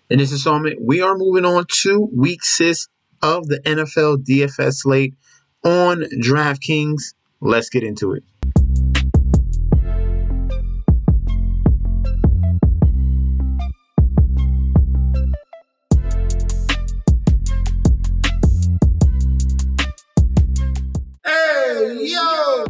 In this installment, we are moving on to week 6 of the NFL DFS slate on Draftkings. Let's get into it.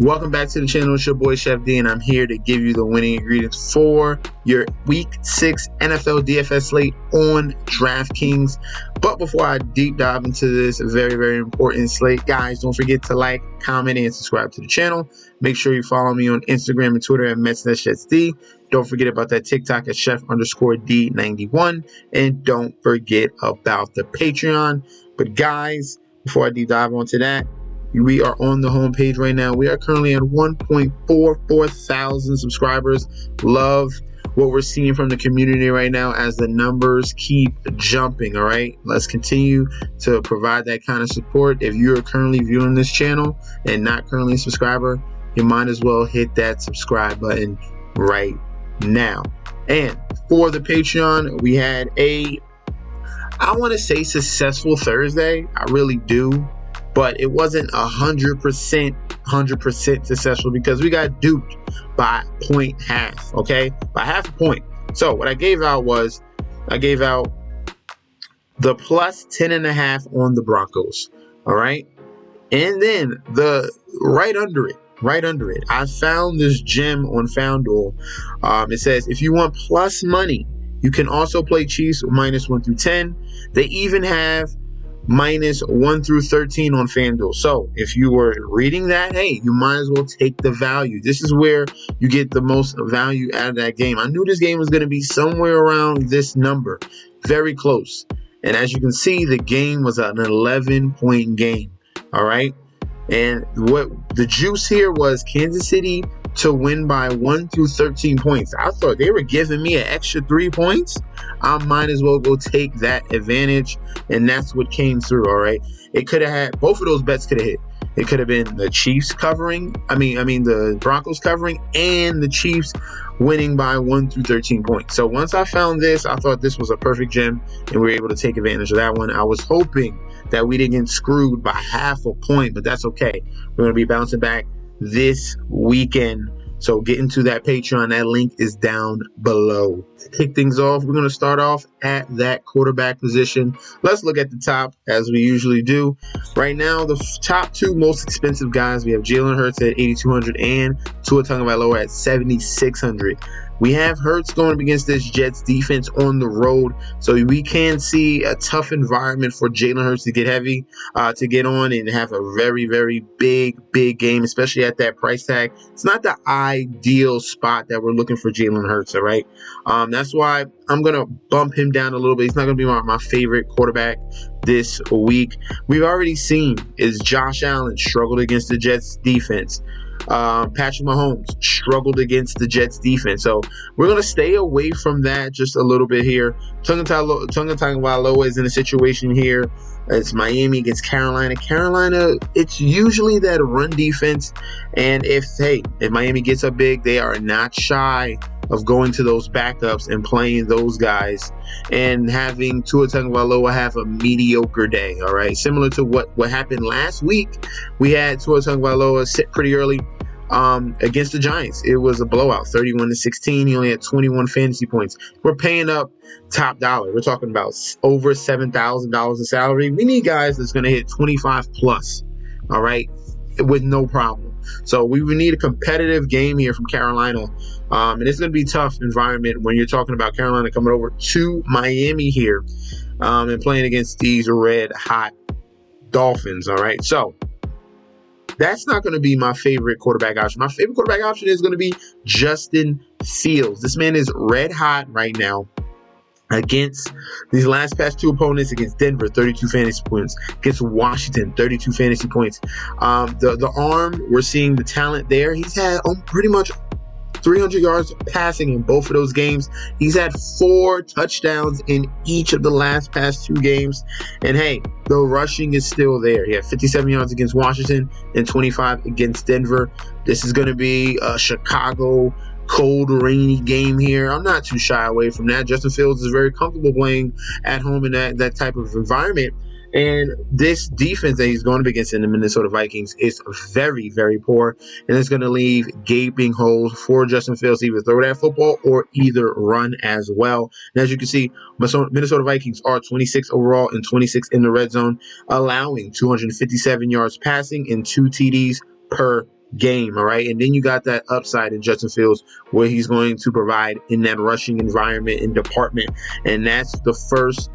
Welcome back to the channel. It's your boy Chef D, and I'm here to give you the winning ingredients for your Week 6 NFL DFS slate on DraftKings. But before I deep dive into this very, very important slate, guys, don't forget to like, comment, and subscribe to the channel. Make sure you follow me on Instagram and Twitter at MetsNetShetsD. Don't forget about that TikTok at Chef_D91. And don't forget about the Patreon. But guys, before I deep dive onto that, we are on the homepage right now. We are currently at 1.44 thousand subscribers. Love what we're seeing from the community right now as the numbers keep jumping. All right, let's continue to provide that kind of support. If you're currently viewing this channel and not currently a subscriber, you might as well hit that subscribe button right now. And for the Patreon, we had I want to say successful Thursday. I really do. But it wasn't 100% successful because we got duped by 0.5, okay? By half a point. So what I gave out was, I gave out the plus 10.5 on the Broncos, all right? And then right under it, I found this gem on FanDuel. It says, if you want plus money, you can also play Chiefs minus 1 through 10. They even have minus 1 through 13 on FanDuel. So if you were reading that, hey, you might as well take the value. This is where you get the most value out of that game. I knew this game was going to be somewhere around this number, very close. And as you can see, the game was an 11-point game. All right. And what the juice here was Kansas City to win by 1 through 13 points. I thought they were giving me an extra 3 points. I might as well go take that advantage, and that's what came through. All right, it could have had both of those bets could have hit. It could have been the Chiefs covering. I mean the Broncos covering and the Chiefs winning by 1 through 13 points. So once I found this, I thought this was a perfect gem, and we were able to take advantage of that one. I was hoping that we didn't get screwed by half a point, but that's okay. We're going to be bouncing back this weekend. So get into that Patreon. That link is down below. To kick things off, we're going to start off at that quarterback position. Let's look at the top as we usually do. Right now, the top two most expensive guys, we have Jalen Hurts at 8,200 and Tua Tagovailoa at 7,600. We have Hurts going up against this Jets defense on the road, so we can see a tough environment for Jalen Hurts to get to get on and have a very, very big game, especially at that price tag. It's not the ideal spot that we're looking for Jalen Hurts, all right? That's why I'm going to bump him down a little bit. He's not going to be my favorite quarterback this week. We've already seen is Josh Allen struggled against the Jets defense. Patrick Mahomes struggled against the Jets defense. So we're going to stay away from that just a little bit here. Tua Tagovailoa is in a situation here. It's Miami against Carolina. Carolina, it's usually that run defense. And if Miami gets up big, they are not shy of going to those backups and playing those guys and having Tua Tagovailoa have a mediocre day, all right? Similar to what happened last week. We had Tua Tagovailoa sit pretty early against the Giants. It was a blowout, 31-16. He only had 21 fantasy points. We're paying up top dollar. We're talking about over $7,000 in salary. We need guys that's going to hit 25 plus, all right, with no problem. So we need a competitive game here from Carolina. And it's going to be a tough environment when you're talking about Carolina coming over to Miami here and playing against these red hot Dolphins. All right. So that's not going to be my favorite quarterback option. My favorite quarterback option is going to be Justin Fields. This man is red hot right now. Against these last past two opponents, against Denver, 32 fantasy points. Against Washington, 32 fantasy points. The arm, we're seeing the talent there. He's had pretty much 300 yards passing in both of those games. He's had 4 touchdowns in each of the last past 2 games. And hey, the rushing is still there. He had 57 yards against Washington and 25 against Denver. This is going to be Chicago cold, rainy game here. I'm not too shy away from that. Justin Fields is very comfortable playing at home in that type of environment. And this defense that he's going up against in the Minnesota Vikings is very, very poor. And it's going to leave gaping holes for Justin Fields to either throw that football or either run as well. And as you can see, Minnesota Vikings are 26 overall and 26 in the red zone, allowing 257 yards passing and 2 TDs per game. All right. And then you got that upside in Justin Fields where he's going to provide in that rushing environment and department. And that's the first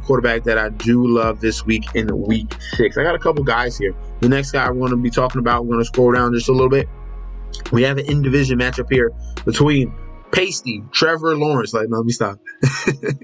quarterback that I do love this week in week 6. I got a couple guys here. The next guy we're going to be talking about, we're going to scroll down just a little bit. We have an in-division matchup here between Pasty, Trevor Lawrence. Let me stop.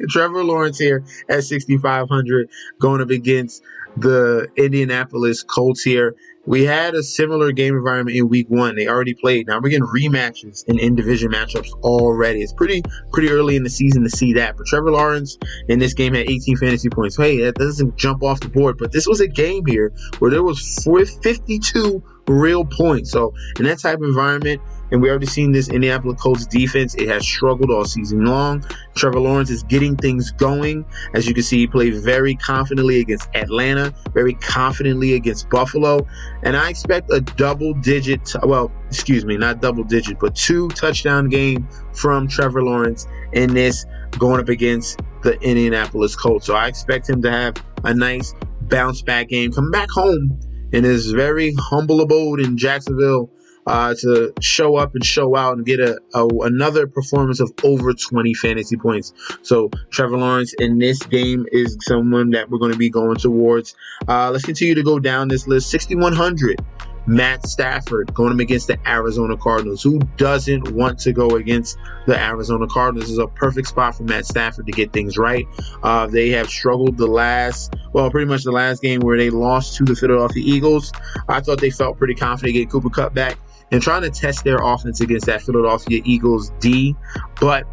Trevor Lawrence here at 6,500 going up against the Indianapolis Colts here. We had a similar game environment in week 1. They already played. Now we're getting rematches and in-division matchups already. It's pretty early in the season to see that. But Trevor Lawrence in this game had 18 fantasy points. Hey, that doesn't jump off the board. But this was a game here where there was 52 real points. So in that type of environment, and we already seen this Indianapolis Colts defense, it has struggled all season long. Trevor Lawrence is getting things going. As you can see, he played very confidently against Atlanta, very confidently against Buffalo. And I expect a double-digit, not double-digit, but 2 touchdown game from Trevor Lawrence in this going up against the Indianapolis Colts. So I expect him to have a nice bounce-back game, come back home in his very humble abode in Jacksonville, to show up and show out and get another performance of over 20 fantasy points. So Trevor Lawrence in this game is someone that we're going to be going towards. Let's continue to go down this list. 6,100. Matt Stafford going up against the Arizona Cardinals. Who doesn't want to go against the Arizona Cardinals? This is a perfect spot for Matt Stafford to get things right. They have struggled pretty much the last game where they lost to the Philadelphia Eagles. I thought they felt pretty confident getting Cooper Kupp back and trying to test their offense against that Philadelphia Eagles D, but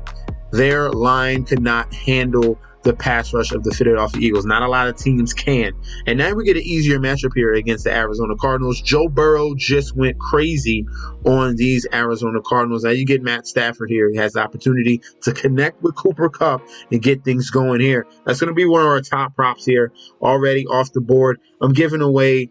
their line could not handle the pass rush of the Philadelphia Eagles. Not a lot of teams can. And now we get an easier matchup here against the Arizona Cardinals. Joe Burrow just went crazy on these Arizona Cardinals. Now you get Matt Stafford here. He has the opportunity to connect with Cooper Kupp and get things going here. That's going to be one of our top props here already off the board. I'm giving away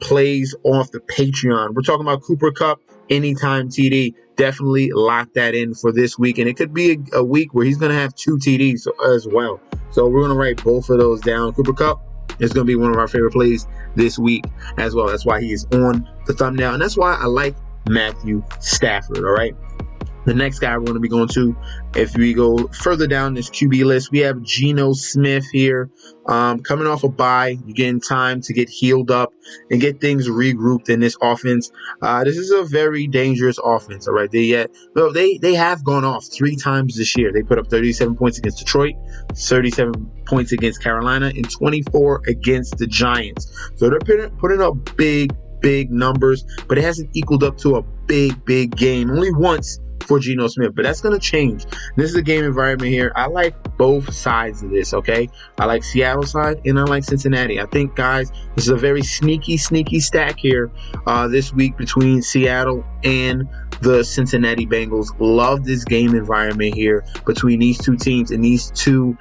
plays off the Patreon. We're talking about Cooper Kupp, anytime TD. Definitely lock that in for this week. And it could be a week where he's going to have 2 TDs as well. So we're going to write both of those down. Cooper Kupp is going to be one of our favorite plays this week as well. That's why he is on the thumbnail. And that's why I like Matthew Stafford. All right. The next guy we're going to be going to, if we go further down this QB list, we have Geno Smith here. Coming off a bye, you're getting time to get healed up and get things regrouped in this offense. This is a very dangerous offense, all right? They have gone off 3 times this year. They put up 37 points against Detroit, 37 points against Carolina, and 24 against the Giants. So they're putting up big numbers, but it hasn't equaled up to a big game. Only once for Geno Smith, but that's going to change. This is a game environment here. I like both sides of this, okay? I like Seattle side and I like Cincinnati. I think, guys, this is a very sneaky stack here this week between Seattle and the Cincinnati Bengals. Love this game environment here between these two teams and these two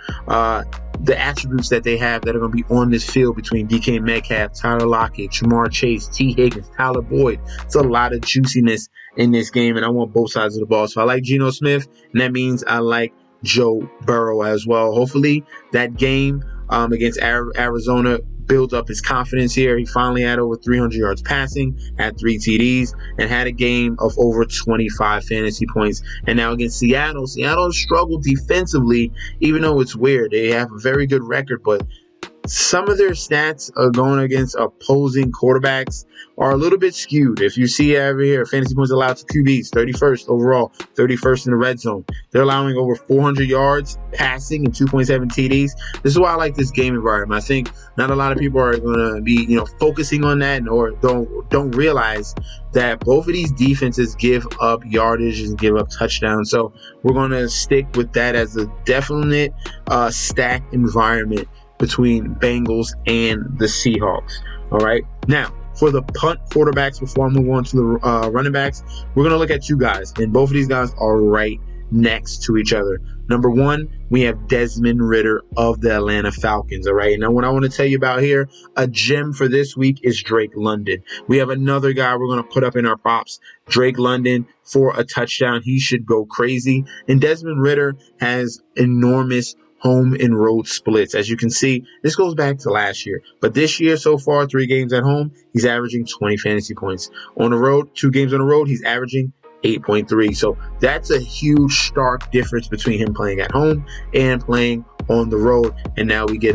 the attributes that they have that are going to be on this field between DK Metcalf, Tyler Lockett, Jamar Chase, T. Higgins, Tyler Boyd. It's a lot of juiciness in this game, and I want both sides of the ball. So I like Geno Smith, and that means I like Joe Burrow as well. Hopefully that game against Arizona built up his confidence here. He finally had over 300 yards passing, had 3 TDs, and had a game of over 25 fantasy points. And now against Seattle struggled defensively, even though it's weird. They have a very good record, but some of their stats are going against opposing quarterbacks are a little bit skewed. If you see over here, fantasy points allowed to QBs, 31st overall, 31st in the red zone. They're allowing over 400 yards passing and 2.7 TDs. This is why I like this game environment. I think not a lot of people are going to be, focusing on that or don't realize that both of these defenses give up yardage and give up touchdowns. So we're going to stick with that as a definite stack environment between Bengals and the Seahawks. All right. Now, for the punt quarterbacks before I move on to the running backs, we're going to look at two guys, and both of these guys are right next to each other. Number one, we have Desmond Ridder of the Atlanta Falcons. All right. Now, what I want to tell you about here, a gem for this week is Drake London. We have another guy we're going to put up in our props, Drake London, for a touchdown. He should go crazy. And Desmond Ridder has enormous home and road splits. As you can see, this goes back to last year. But this year so far, 3 games at home, he's averaging 20 fantasy points. On the road, 2 games on the road, he's averaging 8.3. So that's a huge stark difference between him playing at home and playing on the road. And now we get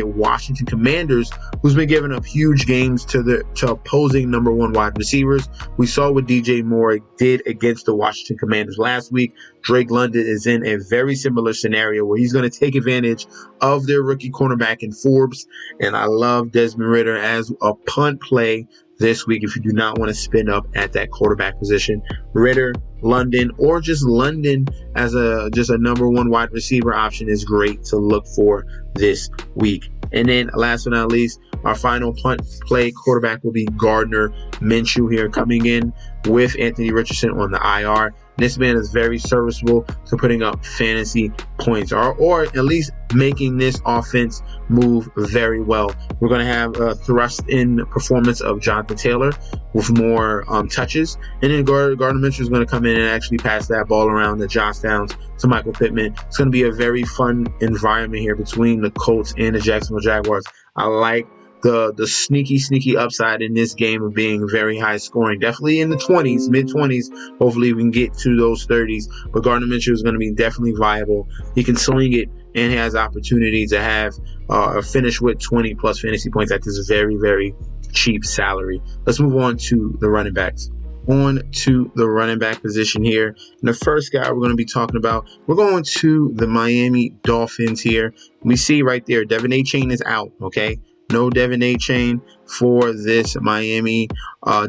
Washington Commanders, who's been giving up huge games to opposing number 1 wide receivers. We saw what DJ Moore did against the Washington Commanders last week. Drake London is in a very similar scenario where he's going to take advantage of their rookie cornerback in Forbes. And I love Desmond Ridder as a punt play this week if you do not want to spin up at that quarterback position. Ridder, London, or just London as a number 1 wide receiver option is great to look for this week. And then last but not least, our final punt play quarterback will be Gardner Minshew here, coming in with Anthony Richardson on the IR. This man is very serviceable to putting up fantasy points, or at least making this offense move very well. We're going to have a thrust-in performance of Jonathan Taylor with more touches, and then Gardner Minshew is going to come in and actually pass that ball around to Josh Downs, to Michael Pittman. It's going to be a very fun environment here between the Colts and the Jacksonville Jaguars. I like the sneaky upside in this game of being very high scoring. Definitely in the 20s, mid-20s. Hopefully we can get to those 30s. But Gardner Minshew is going to be definitely viable. He can swing it and has opportunity to have a finish with 20 plus fantasy points at this very, very cheap salary. Let's move on to the running backs. On to the running back position here. And the first guy we're going to be talking about, we're going to the Miami Dolphins here. We see right there, Devin Achane is out, okay? No Devin Achane for this Miami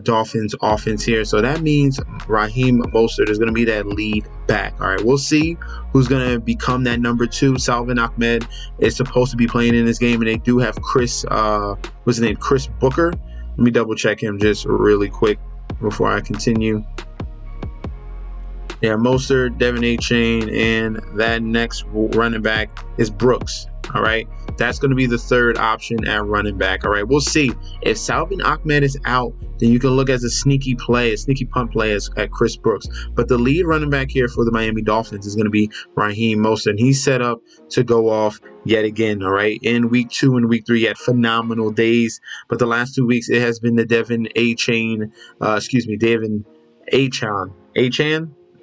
Dolphins offense here. So that means Raheem Mostert is going to be that lead back. All right, we'll see who's going to become that number 2. Salvin Ahmed is supposed to be playing in this game, and they do have Chris Booker. Let me double check him just really quick before I continue. Yeah, Mostert, Devin Achane, and that next running back is Brooks. All right, that's going to be the third option at running back. All right, we'll see. If Salvin Ahmed is out, then you can look as a sneaky punt play at Chris Brooks. But the lead running back here for the Miami Dolphins is going to be Raheem Mostert. And he's set up to go off yet again. All right, in week 2 and week 3, he had phenomenal days. But the last 2 weeks, it has been the Devin Achane.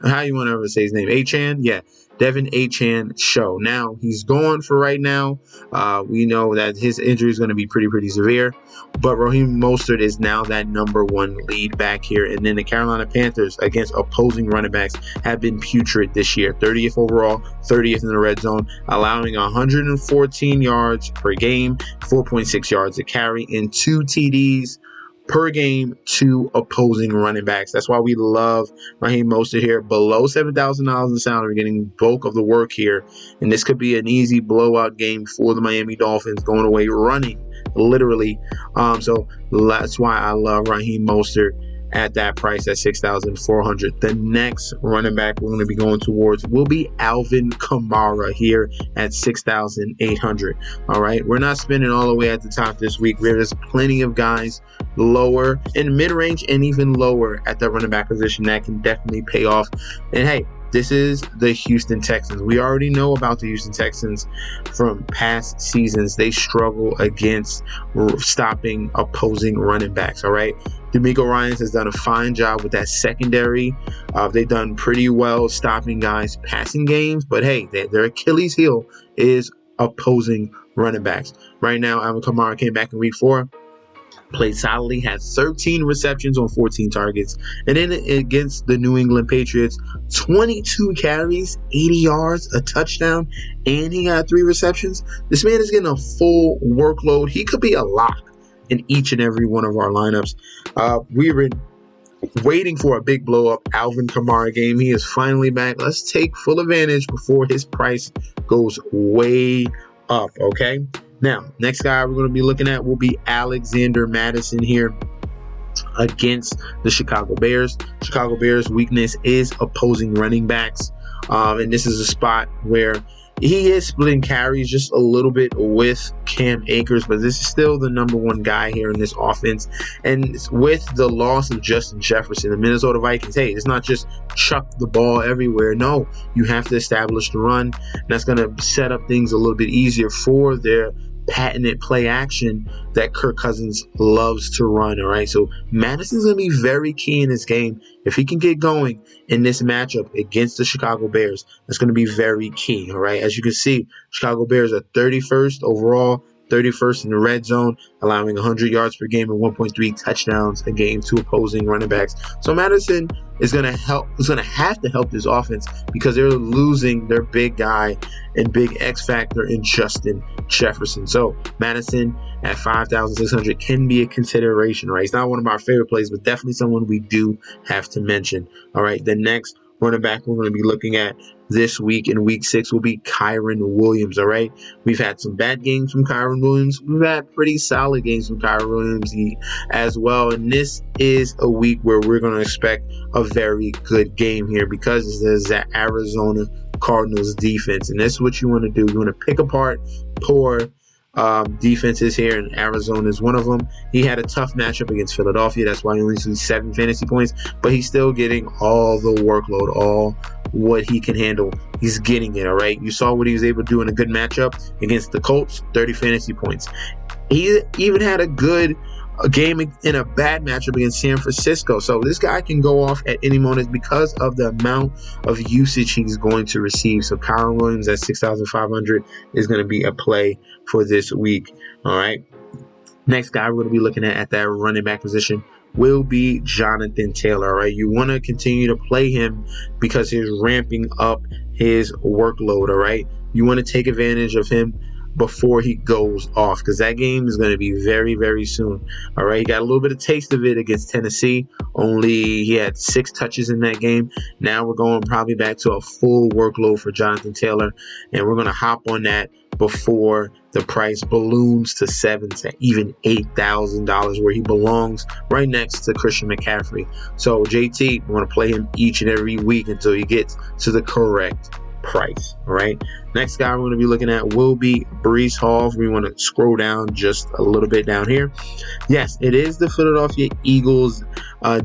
How you want to ever say his name? Achane? Yeah. Devin Achane show. Now, he's gone for right now. We know that his injury is going to be pretty severe. But Raheem Mostert is now that number 1 lead back here. And then the Carolina Panthers against opposing running backs have been putrid this year. 30th overall, 30th in the red zone, allowing 114 yards per game, 4.6 yards a carry, and 2 TDs per game to opposing running backs. That's why we love Raheem Mostert here. Below $7,000 in salary, getting bulk of the work here. And this could be an easy blowout game for the Miami Dolphins, going away running, literally. So that's why I love Raheem Mostert at that price at $6,400. The next running back we're going to be going towards will be Alvin Kamara here at $6,800. All right, we're not spending all the way at the top this week. There's plenty of guys lower in mid-range and even lower at that running back position that can definitely pay off. And hey, this is the Houston Texans. We already know about the Houston Texans from past seasons. They struggle against stopping opposing running backs, all right? D'Amico Ryans has done a fine job with that secondary. They've done pretty well stopping guys passing games, but hey, their Achilles heel is opposing running backs. Right now, Alvin Kamara came back in week 4. Played solidly, had 13 receptions on 14 targets. And then against the New England Patriots, 22 carries, 80 yards, a touchdown, and he got 3 receptions. This man is getting a full workload. He could be a lock in each and every one of our lineups. We were waiting for a big blow-up Alvin Kamara game. He is finally back. Let's take full advantage before his price goes way up, okay? Now, next guy we're going to be looking at will be Alexander Madison here against the Chicago Bears. Chicago Bears' weakness is opposing running backs. And this is a spot where he is splitting carries just a little bit with Cam Akers, but this is still the number one guy here in this offense. And with the loss of Justin Jefferson, the Minnesota Vikings, hey, it's not just chuck the ball everywhere. No, you have to establish the run. And that's going to set up things a little bit easier for their patented play action that Kirk Cousins loves to run. All right, so Madison's going to be very key in this game. If he can get going in this matchup against the Chicago Bears, that's going to be very key. All right, as you can see, Chicago Bears are 31st overall, 31st in the red zone, allowing 100 yards per game and 1.3 touchdowns a game to opposing running backs. So Madison is going to help. Is going to have to help this offense because they're losing their big guy and big X factor in Justin Jefferson. So Madison at 5,600 can be a consideration. Right, he's not one of our favorite plays, but definitely someone we do have to mention. All right, the next running back we're going to be looking at this week in week 6 will be Kyren Williams. All right, we've had some bad games from Kyren Williams. We've had pretty solid games from Kyren Williams as well. And this is a week where we're going to expect a very good game here because there's that Arizona Cardinals defense. And that's what you want to do. You want to pick apart poor defenses here, and Arizona is one of them. He had a tough matchup against Philadelphia. That's why he only sees 7 fantasy points, but he's still getting all the workload, all what he can handle. He's getting it, all right? You saw what he was able to do in a good matchup against the Colts, 30 fantasy points. He even had a good game in a bad matchup against San Francisco. So this guy can go off at any moment because of the amount of usage he's going to receive. So Kyren Williams at 6,500 is going to be a play for this week. All right. Next guy we're going to be looking at that running back position will be Jonathan Taylor. All right. You want to continue to play him because he's ramping up his workload. All right. You want to take advantage of him before he goes off because that game is going to be very, very soon. All right, he got a little bit of taste of it against Tennessee. Only he had 6 touches in that game. Now we're going probably back to a full workload for Jonathan Taylor, and we're going to hop on that before the price balloons to $7,000 to even $8,000 where he belongs, right next to Christian McCaffrey. So JT, we want to play him each and every week until he gets to the correct price. All right, next guy we're going to be looking at will be Breece Hall. We want to scroll down just a little bit down here. Yes, it is the Philadelphia Eagles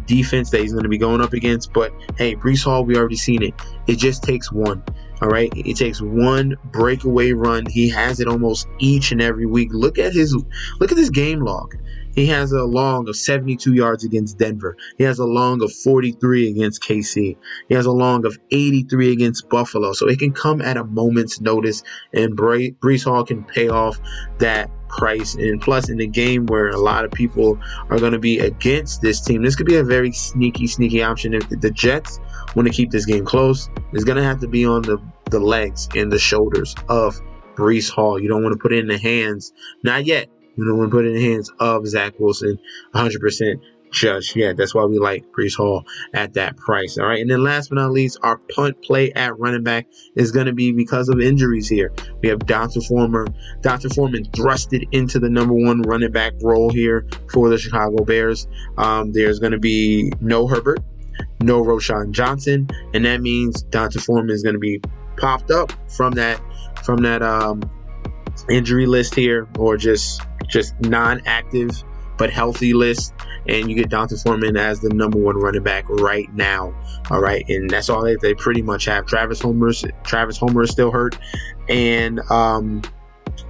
defense that he's going to be going up against, but hey, Breece Hall, we already seen it. It just takes one. All right, it takes one breakaway run. He has it almost each and every week. Look at this game log. He has a long of 72 yards against Denver. He has a long of 43 against KC. He has a long of 83 against Buffalo. So it can come at a moment's notice, and Breece Hall can pay off that price. And plus, in the game where a lot of people are going to be against this team, this could be a very sneaky option. If the Jets want to keep this game close, it's going to have to be on the legs and the shoulders of Breece Hall. You don't want to put it in the hands, not yet. You don't want to put it in the hands of Zach Wilson, 100% just yet. That's why we like Breece Hall at that price. All right. And then last but not least, our punt play at running back is going to be because of injuries here. We have Dr. Foreman thrusted into the number 1 running back role here for the Chicago Bears. There's going to be no Herbert, no Roschon Johnson, and that means Dr. Foreman is going to be popped up from that injury list here, or just non-active but healthy list, and you get Dante Foreman as the number 1 running back right now. All right, and that's all they pretty much have. Travis Homer is still hurt, and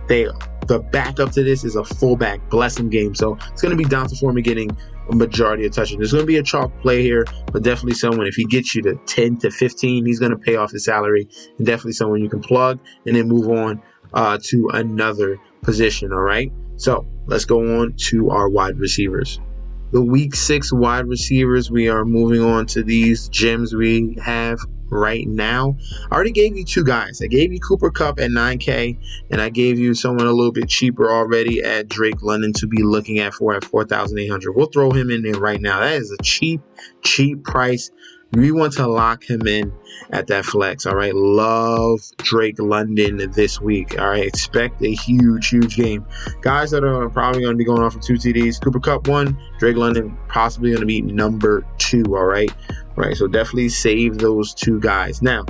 the backup to this is a fullback blessing game, so it's going to be Dante Foreman getting a majority of touches. There's going to be a chalk play here, but definitely someone, if he gets you to 10 to 15, he's going to pay off his salary, and definitely someone you can plug and then move on to another position. All right, so let's go on to our wide receivers. The week 6 wide receivers, we are moving on to these gems we have right now. I already gave you 2 guys. I gave you Cooper Kupp at $9K, and I gave you someone a little bit cheaper already at Drake London to be looking at 4,800. We'll throw him in there right now. That is a cheap price. We want to lock him in at that flex. All right. Love Drake London this week. All right. Expect a huge game. Guys that are probably going to be going off for 2 TDs. Cooper Kupp 1, Drake London possibly going to be number 2. All right. So definitely save those 2 guys. Now,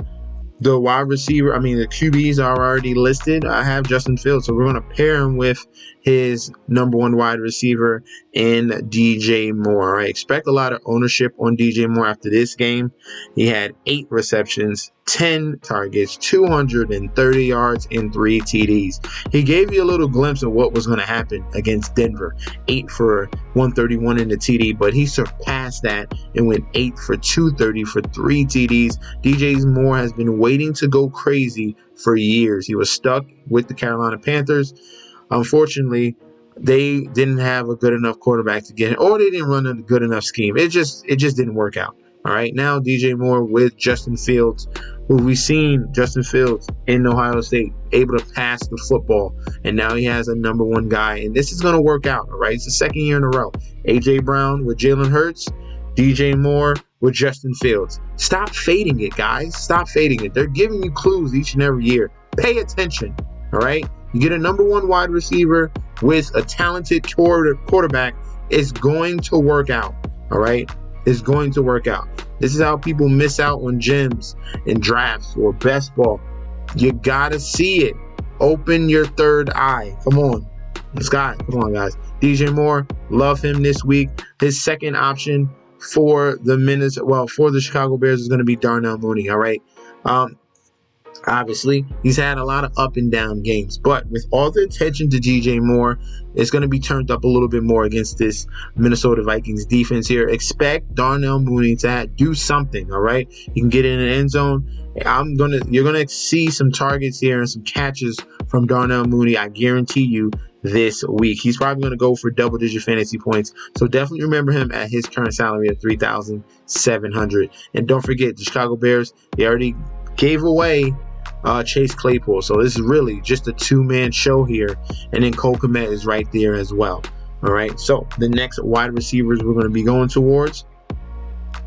the wide receiver, the QBs are already listed. I have Justin Fields, so we're going to pair him with his number 1 wide receiver in DJ Moore. All right, expect a lot of ownership on DJ Moore after this game. He had 8 receptions, 10 targets, 230 yards, and 3 TDs. He gave you a little glimpse of what was going to happen against Denver. 8 for 131 in the TD, but he surpassed that and went 8 for 230 for 3 TDs. DJ Moore has been waiting to go crazy for years. He was stuck with the Carolina Panthers. Unfortunately, they didn't have a good enough quarterback to get it, or they didn't run a good enough scheme. It just didn't work out. All right, now DJ Moore with Justin Fields, who we've seen Justin Fields in Ohio State able to pass the football, and now he has a number 1 guy, and this is going to work out. All right, it's the 2nd year in a row. AJ Brown with Jalen Hurts, DJ Moore with Justin Fields. Stop fading it, guys. Stop fading it. They're giving you clues each and every year. Pay attention. All right, you get a number 1 wide receiver with a talented quarterback. It's going to work out. All right. Is going to work out. This is how people miss out on gems in drafts or best ball. You gotta see it. Open your third eye. Come on. Come on, guys. DJ Moore, love him this week. His second option for the Chicago Bears is going to be Darnell Mooney. All right. Obviously, he's had a lot of up and down games, but with all the attention to DJ Moore, it's going to be turned up a little bit more against this Minnesota Vikings defense here. Expect Darnell Mooney to do something, all right? You can get in an end zone. You're going to see some targets here and some catches from Darnell Mooney, I guarantee you, this week. He's probably going to go for double-digit fantasy points, so definitely remember him at his current salary of $3,700. And don't forget, the Chicago Bears, they already gave away Chase Claypool. So this is really just a 2-man show here. And then Cole Kmet is right there as well. All right. So the next wide receivers we're going to be going towards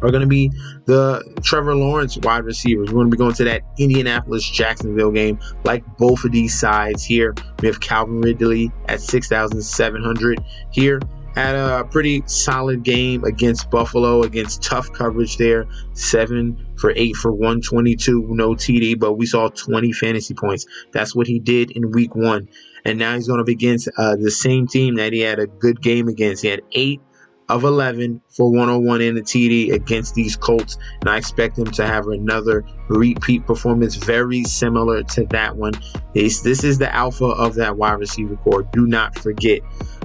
are going to be the Trevor Lawrence wide receivers. We're going to be going to that Indianapolis-Jacksonville game. Like both of these sides here, we have Calvin Ridley at 6,700 here. Had a pretty solid game against Buffalo, against tough coverage there. 7 for 8 for 122, no TD, but we saw 20 fantasy points. That's what he did in week 1. And now he's going up against the same team that he had a good game against. He had 8 of 11 for 101 in the TD against these Colts. And I expect him to have another repeat performance very similar to that one. This is the alpha of that wide receiver core. Do not forget.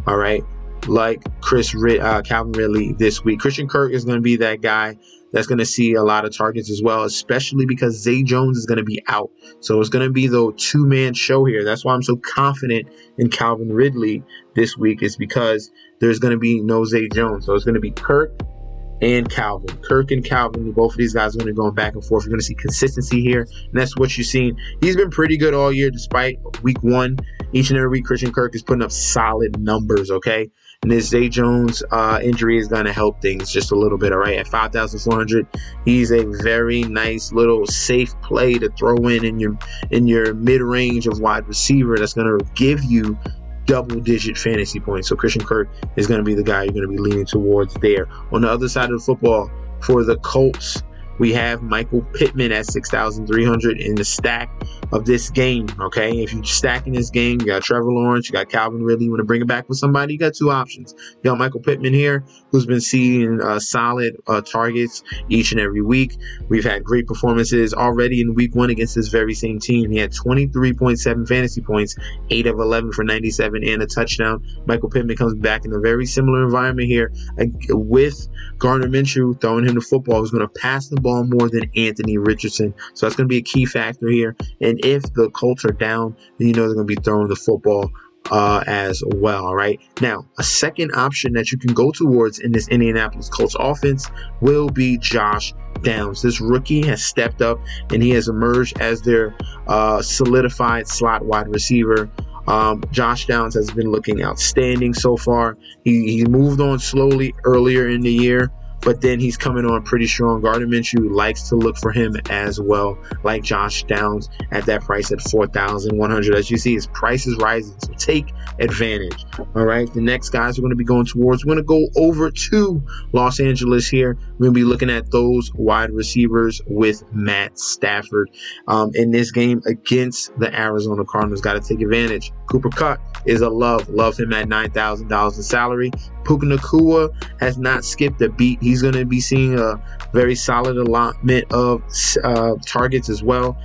All right. Like Calvin Ridley this week. Christian Kirk is going to be that guy that's going to see a lot of targets as well, especially because Zay Jones is going to be out. So it's going to be the 2-man show here. That's why I'm so confident in Calvin Ridley this week, is because there's going to be no Zay Jones. So it's going to be Kirk and Calvin. Kirk and Calvin, both of these guys are going to be going back and forth. You're going to see consistency here, and that's what you're seeing. He's been pretty good all year despite week 1. Each and every week, Christian Kirk is putting up solid numbers, okay? And this Zay Jones injury is going to help things just a little bit, all right? At 5,400, he's a very nice little safe play to throw in your mid-range of wide receiver that's going to give you double-digit fantasy points. So Christian Kirk is going to be the guy you're going to be leaning towards there. On the other side of the football, for the Colts, we have Michael Pittman at 6,300 in the stack of this game, okay? If you're stacking this game, you got Trevor Lawrence, you got Calvin Ridley. You want to bring it back with somebody, you got 2 options. You got Michael Pittman here, who's been seeing solid targets each and every week. We've had great performances already in week 1 against this very same team. He had 23.7 fantasy points, 8 of 11 for 97 and a touchdown. Michael Pittman comes back in a very similar environment here with Gardner Minshew throwing him the football, who's going to pass the ball more than Anthony Richardson. So that's going to be a key factor here. And if the Colts are down, then you know they're going to be throwing the football as well. All right. Now, a second option that you can go towards in this Indianapolis Colts offense will be Josh Downs. This rookie has stepped up and he has emerged as their solidified slot wide receiver. Josh Downs has been looking outstanding so far. He moved on slowly earlier in the year but then he's coming on pretty strong. Gardner Minshew likes to look for him as well, like Josh Downs at that price at $4,100. As you see, his price is rising, so take advantage. All right, the next guys we're going to be going towards, we're going to go over to Los Angeles here. We're going to be looking at those wide receivers with Matt Stafford in this game against the Arizona Cardinals. Got to take advantage. Cooper Kupp is a love him at $9,000 in salary. Puka Nacua has not skipped a beat. He's going to be seeing a very solid allotment of targets as well.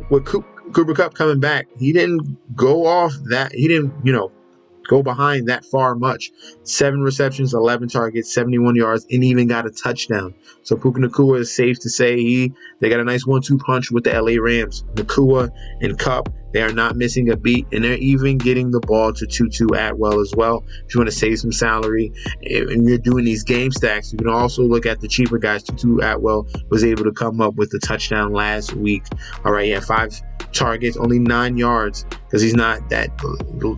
With Cooper Kupp coming back, he didn't go off that. He didn't, go behind that far much. 7 receptions, 11 targets, 71 yards, and even got a touchdown. So Puka Nacua is safe to say they got a nice 1-2 punch with the LA Rams. Nacua and Kupp, they are not missing a beat, and they're even getting the ball to Tutu Atwell as well. If you want to save some salary and you're doing these game stacks, you can also look at the cheaper guys. Tutu Atwell was able to come up with the touchdown last week. All right, 5 targets, only 9 yards, because he's not that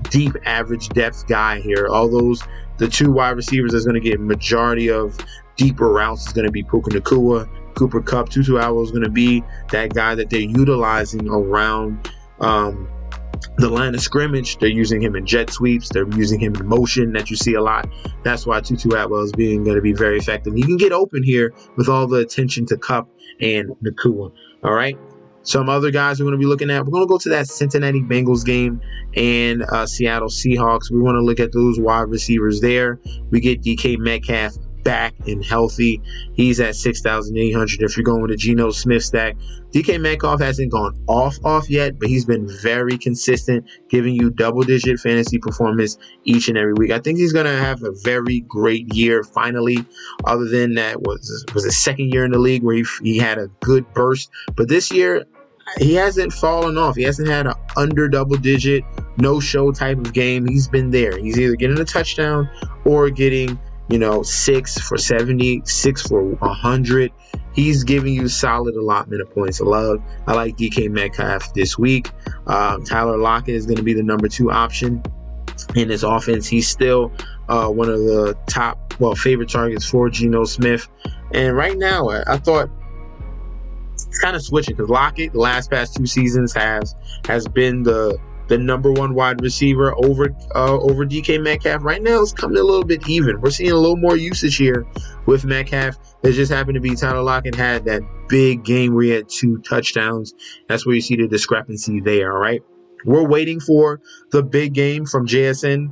deep average depth guy here. All the 2 wide receivers that's going to get majority of deeper routes is going to be Puka Nacua. Cooper Kupp. Tutu Atwell is going to be that guy that they're utilizing around the line of scrimmage. They're using him in jet sweeps. They're using him in motion that you see a lot. That's why Tutu Atwell is going to be very effective. He can get open here with all the attention to Kupp and Nacua. All right. Some other guys we're going to be looking at. We're going to go to that Cincinnati Bengals game and Seattle Seahawks. We want to look at those wide receivers there. We get DK Metcalf back and healthy. He's at $6,800. If you're going with a Geno Smith stack, DK Metcalf hasn't gone off yet, but he's been very consistent, giving you double-digit fantasy performance each and every week. I think he's going to have a very great year finally. Other than that, was his second year in the league where he had a good burst, but this year he hasn't fallen off. He hasn't had an under double-digit, no-show type of game. He's been there. He's either getting a touchdown or getting 6 for 70, 6 for 100. He's giving you solid allotment of points. I like DK Metcalf this week. Tyler Lockett is going to be the number 2 option in this offense. He's still one of the top, favorite targets for Geno Smith. And right now, I thought it's kind of switching because Lockett, the past 2 seasons, has been the number 1 wide receiver over DK Metcalf. Right now, it's coming a little bit even. We're seeing a little more usage here with Metcalf. It just happened to be Tyler Lockett had that big game where he had 2 touchdowns. That's where you see the discrepancy there, all right? We're waiting for the big game from JSN.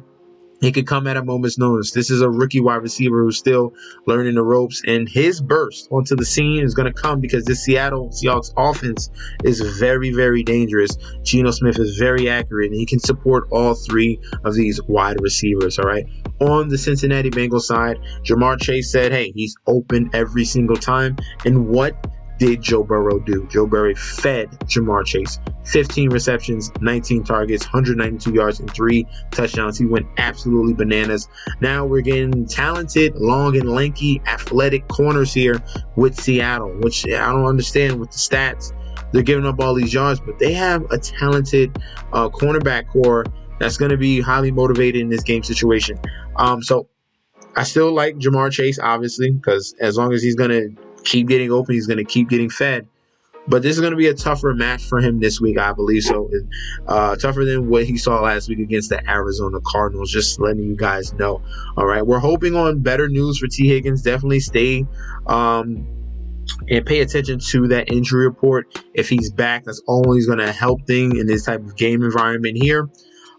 He could come at a moment's notice. This is a rookie wide receiver who's still learning the ropes, and his burst onto the scene is going to come because this Seattle Seahawks offense is very, very dangerous. Geno Smith is very accurate, and he can support all 3 of these wide receivers, all right? On the Cincinnati Bengals side, Jamar Chase said, hey, he's open every single time. And what did Joe Burrow do? Joe Burrow fed Jamar Chase. 15 receptions, 19 targets, 192 yards, and 3 touchdowns. He went absolutely bananas. Now we're getting talented, long and lanky, athletic corners here with Seattle, which I don't understand with the stats. They're giving up all these yards, but they have a talented cornerback core that's going to be highly motivated in this game situation. So I still like Jamar Chase, obviously, because as long as he's going to keep getting open, he's going to keep getting fed. But this is going to be a tougher match for him this week, I believe so. Tougher than what he saw last week against the Arizona Cardinals, just letting you guys know. All right, we're hoping on better news for T. Higgins. Definitely stay and pay attention to that injury report. If he's back, that's always going to help thing in this type of game environment here.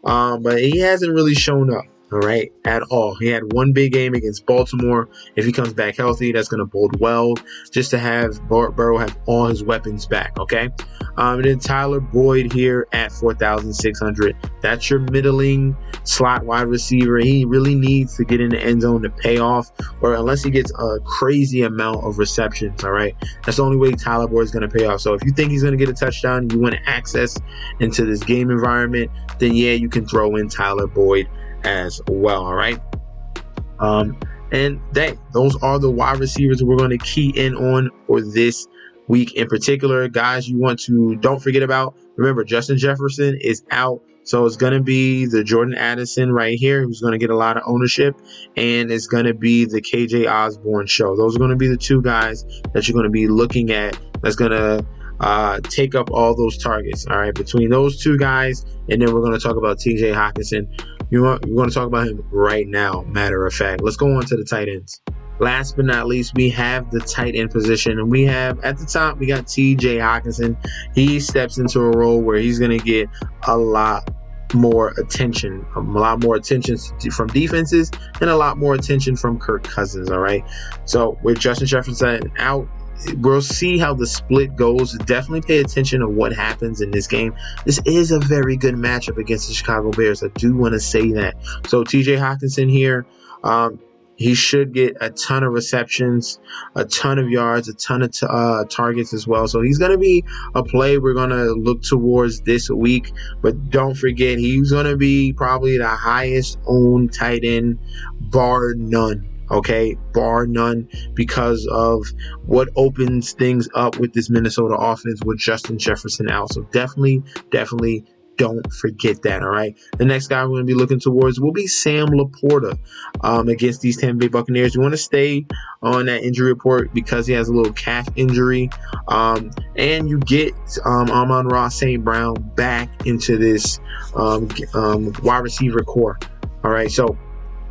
But he hasn't really shown up. All right, at all. He had 1 big game against Baltimore. If he comes back healthy, that's going to bode well just to have Burrow have all his weapons back, okay? And then Tyler Boyd here at $4,600. That's your middling slot wide receiver. He really needs to get in the end zone to pay off, or unless he gets a crazy amount of receptions, all right? That's the only way Tyler Boyd is going to pay off. So if you think he's going to get a touchdown, you want access into this game environment, then yeah, you can throw in Tyler Boyd as well, all right? And those are the wide receivers we're going to key in on for this week in particular. Guys, don't forget about, remember, Justin Jefferson is out So it's going to be the Jordan Addison right here, who's going to get a lot of ownership, and it's going to be the KJ Osborne show. Those are going to be the two guys that you're going to be looking at. That's going to take up all those targets. All right, between those two guys, and then we're going to talk about TJ Hawkinson. We're going to talk about him right now, matter of fact. Let's go on to the tight ends. Last but not least, we have the tight end position, and we have at the top, we got TJ Hawkinson. He steps into a role where he's going to get a lot more attention from defenses and a lot more attention from Kirk Cousins. All right, so with Justin Jefferson out, we'll see how the split goes. Definitely pay attention to what happens in this game. This is a very good matchup against the Chicago Bears. I do want to say that. So TJ Hawkinson here, he should get a ton of receptions, a ton of yards, a ton of targets as well. So he's going to be a play we're going to look towards this week. But don't forget, he's going to be probably the highest owned tight end, bar none. Okay, bar none, because of what opens things up with this Minnesota offense with Justin Jefferson out. So definitely don't forget that. All right, the next guy we're going to be looking towards will be Sam Laporta against these Tampa Bay Buccaneers. You want to stay on that injury report because he has a little calf injury, and you get Amon-Ra St. Brown back into this wide receiver core. All right, so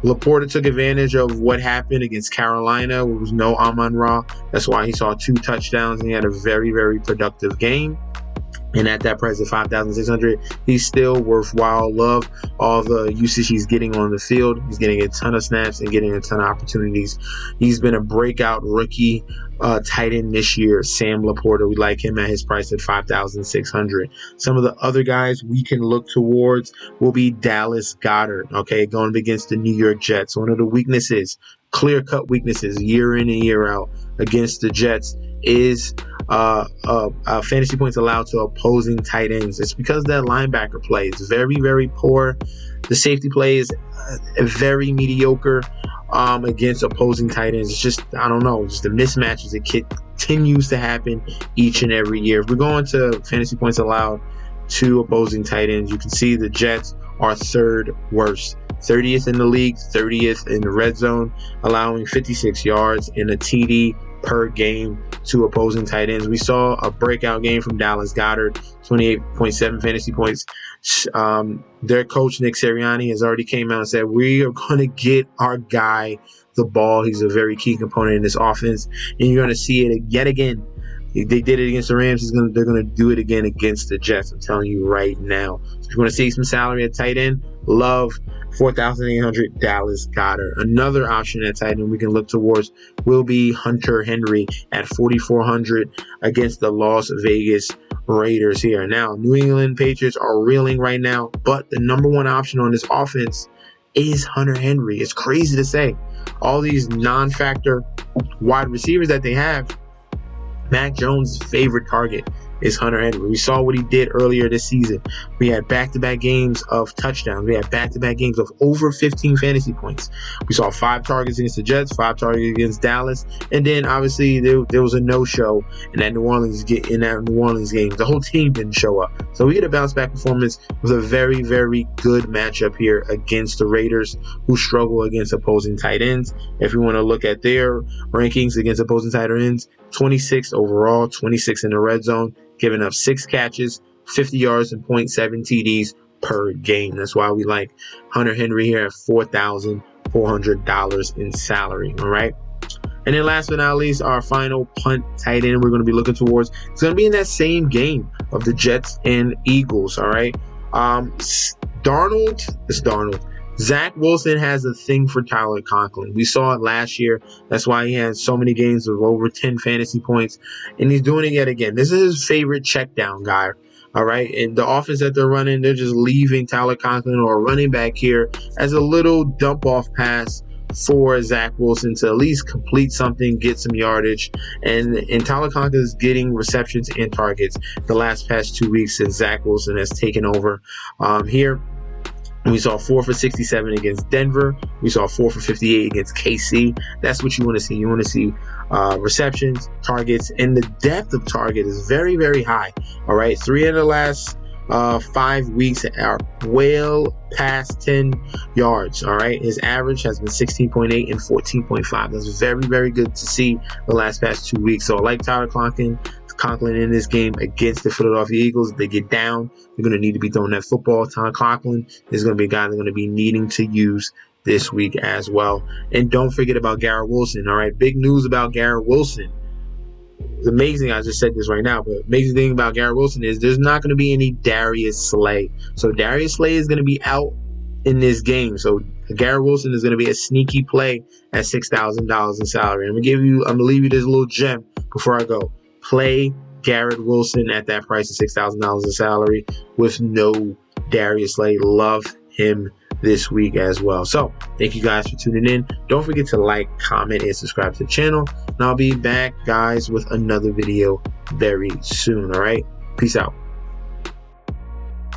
Laporta took advantage of what happened against Carolina. There was no Amon-Ra. That's why he saw 2 touchdowns, and he had a very, very productive game. And at that price of $5,600, he's still worthwhile. Love all the usage he's getting on the field. He's getting a ton of snaps and getting a ton of opportunities. He's been a breakout rookie tight end this year, Sam Laporta. We like him at his price at $5,600. Some of the other guys we can look towards will be Dallas Goedert, okay, going against the New York Jets. One of the weaknesses, clear-cut weaknesses, year in and year out against the Jets is fantasy points allowed to opposing tight ends. It's because that linebacker play is very, very poor. The safety play is very mediocre against opposing tight ends. It's just, I don't know, just the mismatches that continues to happen each and every year. If we go into fantasy points allowed to opposing tight ends, you can see the Jets are third worst. 30th in the league, 30th in the red zone, allowing 56 yards in a TD per game to opposing tight ends. We saw a breakout game from Dallas Goedert, 28.7 fantasy points. Their coach, Nick Sirianni, has already came out and said, we are going to get our guy the ball. He's a very key component in this offense, and you're going to see it yet again. They did it against the Rams. They're going to do it again against the Jets. I'm telling you right now. So if you want to see some salary at tight end, love $4,800 Dallas Goedert. Another option at tight end we can look towards will be Hunter Henry at $4,400 against the Las Vegas Raiders here. Now, New England Patriots are reeling right now, but the number one option on this offense is Hunter Henry. It's crazy to say. All these non-factor wide receivers that they have, Mac Jones' favorite target is Hunter Henry. We saw what he did earlier this season. We had back-to-back games of touchdowns. We had back-to-back games of over 15 fantasy points. We saw 5 targets against the Jets, 5 targets against Dallas, and then obviously there was a no-show in that New Orleans game. The whole team didn't show up. So we get a bounce-back performance with a very, very good matchup here against the Raiders, who struggle against opposing tight ends. If you want to look at their rankings against opposing tight ends, 26th overall, 26th in the red zone, giving up 6 catches, 50 yards, and 0.7 TDs per game. That's why we like Hunter Henry here at $4,400 in salary. All right. And then last but not least, our final punt tight end we're going to be looking towards. It's going to be in that same game of the Jets and Eagles. All right. Darnold. Zach Wilson has a thing for Tyler Conklin. We saw it last year. That's why he had so many games of over 10 fantasy points. And he's doing it yet again. This is his favorite check down guy. All right. And the offense that they're running, they're just leaving Tyler Conklin or a running back here as a little dump off pass for Zach Wilson to at least complete something, get some yardage. And Tyler Conklin is getting receptions and targets the last past 2 weeks since Zach Wilson has taken over here. We saw 4 for 67 against Denver. We saw 4 for 58 against KC. That's what you want to see. You want to see receptions, targets, and the depth of target is very, very high. All right, 3 of the last 5 weeks are well past 10 yards. All right, his average has been 16.8 and 14.5. That's very, very good to see the past 2 weeks. So I like Tyler Conklin in this game against the Philadelphia Eagles. If they get down, they're going to need to be throwing that football. Tyler Conklin is going to be a guy they're going to be needing to use this week as well. And don't forget about Garrett Wilson. All right, big news about Garrett Wilson. It's amazing. I just said this right now, but amazing thing about Garrett Wilson is there's not going to be any Darius Slay. So Darius Slay is going to be out in this game. So Garrett Wilson is going to be a sneaky play at $6,000 in salary. I'm going to leave you this little gem before I go. Play Garrett Wilson at that price of $6,000 in salary with no Darius Slay. Love him this week as well. So thank you guys for tuning in. Don't forget to like, comment, and subscribe to the channel. And I'll be back, guys, with another video very soon. All right, peace out.